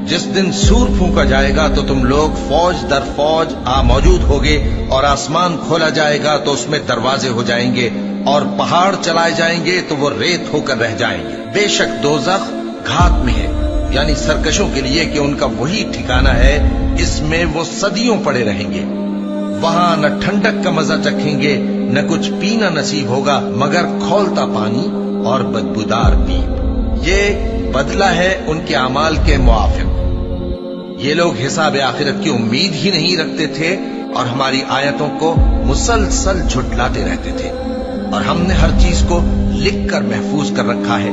जिस दिन सूर फूंका जाएगा तो तुम लोग फौज दर फौज मौजूद होगे, और आसमान खोला जाएगा तो उसमें दरवाजे हो जाएंगे, और पहाड़ चलाए जाएंगे तो वो रेत होकर रह जाएंगे। बेशक दोज़ख घात में है, यानी सरकशों के लिए कि उनका वही ठिकाना है, इसमें वो सदियों पड़े रहेंगे। वहां न ठंडक का मजा चखेंगे, न कुछ पीना नसीब होगा मगर खौलता पानी और बदबूदार पीप। ये बदला है उनके अमाल के मुआफिक। ये लोग हिसाब आखिरत की उम्मीद ही नहीं रखते थे और हमारी आयतों को मुसलसल झुठलाते रहते थे, और हमने हर चीज को लिख कर महफूज कर रखा है।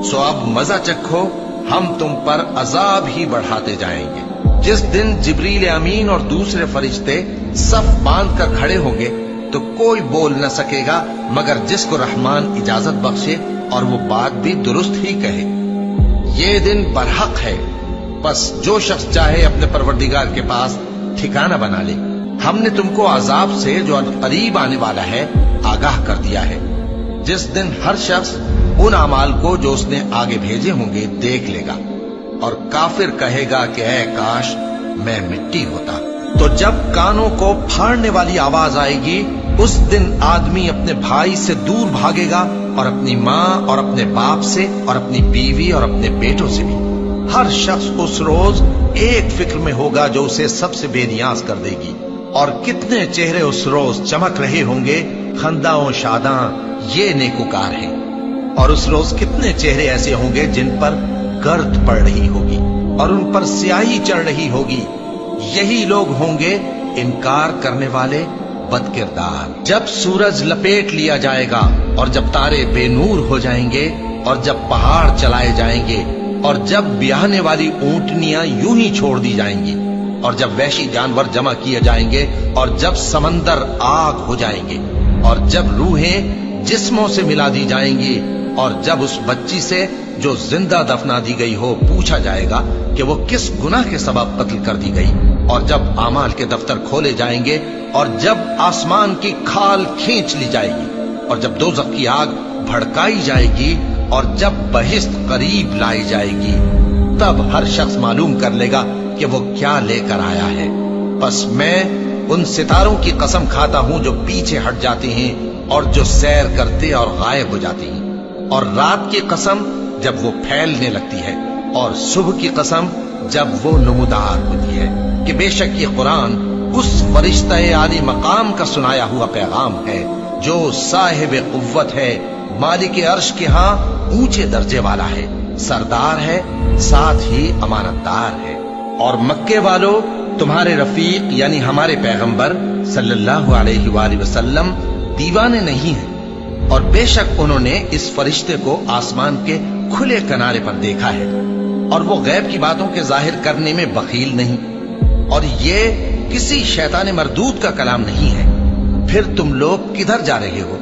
सो अब मजा चखो, हम तुम पर अजाब ही बढ़ाते जाएंगे। जिस दिन जिब्रील अमीन और दूसरे फरिश्ते सफ बांध कर खड़े होंगे तो कोई बोल न सकेगा मगर जिसको रहमान इजाजत बख्शे, और वो बात भी दुरुस्त ही कहे। ये दिन बरहक है, बस जो शख्स चाहे अपने परवरदिगार के पास ठिकाना बना ले। हमने तुमको अजाब से जो करीब आने वाला है आगाह कर दिया है, जिस दिन हर शख्स उन अमाल को जो उसने आगे भेजे होंगे देख लेगा, और काफिर कहेगा कि ऐ काश मैं मिट्टी होता। तो जब कानों को फाड़ने वाली आवाज आएगी, उस दिन आदमी अपने भाई से दूर भागेगा, और अपनी माँ और अपने बाप से, और अपनी बीवी और अपने बेटों से भी। हर शख्स उस रोज एक फिक्र में होगा जो उसे सबसे बेनियाज कर देगी। और कितने चेहरे उस रोज चमक रहे होंगे, खंदाओं शादां ये नेकुकार हैं। और उस रोज कितने चेहरे ऐसे होंगे जिन पर गर्द पड़ रही होगी और उन पर स्याही चढ़ रही होगी। यही लोग होंगे इनकार करने वाले बदकिरदार। जब सूरज लपेट लिया जाएगा, और जब तारे बेनूर हो जाएंगे, और जब पहाड़ चलाए जाएंगे, और जब ब्याहने वाली ऊंटनियां यूं ही छोड़ दी जाएंगी, और जब वैशी जानवर जमा किए जाएंगे, और जब समंदर आग हो जाएंगे, और जब रूहें जिस्मों से मिला दी जाएंगी, और जब उस बच्ची से जो जिंदा दफना दी गई हो पूछा जाएगा कि वो किस गुनाह के सबब कत्ल कर दी गई, और जब आमाल के दफ्तर खोले जाएंगे, और जब आसमान की खाल खींच ली जाएगी, और जब दोज़ख की आग भड़काई जाएगी, और जब बहिश्त करीब लाई जाएगी, तब हर शख्स मालूम कर लेगा कि वो क्या लेकर आया है। बस मैं उन सितारों की कसम खाता हूं जो पीछे हट जाते हैं और जो सैर करते और गायब हो जाते हैं, और रात की कसम जब वो फैलने लगती है, और सुबह की कसम जब वो नमूदार होती है, कि बेशक ये कुरान उस फरिश्ते आली मकाम का सुनाया हुआ पैगाम है जो साहिब कुव्वत है, मालिक अर्श के यहाँ ऊंचे दर्जे वाला है, सरदार है, साथ ही अमानतदार है। और मक्के वालों, तुम्हारे रफीक यानी हमारे पैगंबर सल्लल्लाहु अलैहि वसल्लम दीवाने नहीं हैं, और बेशक उन्होंने इस फरिश्ते को आसमान के खुले किनारे पर देखा है, और वो गैब की बातों के जाहिर करने में बखील नहीं, और ये किसी शैतान मरदूद का कलाम नहीं है। फिर तुम लोग किधर जा रहे हो?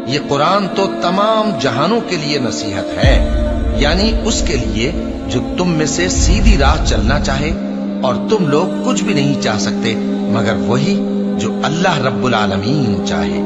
ये कुरान तो तमाम जहानों के लिए नसीहत है, यानी उसके लिए जो तुम में से सीधी राह चलना चाहे, और तुम लोग कुछ भी नहीं चाह सकते मगर वही जो अल्लाह रब्बुल आलमीन चाहे।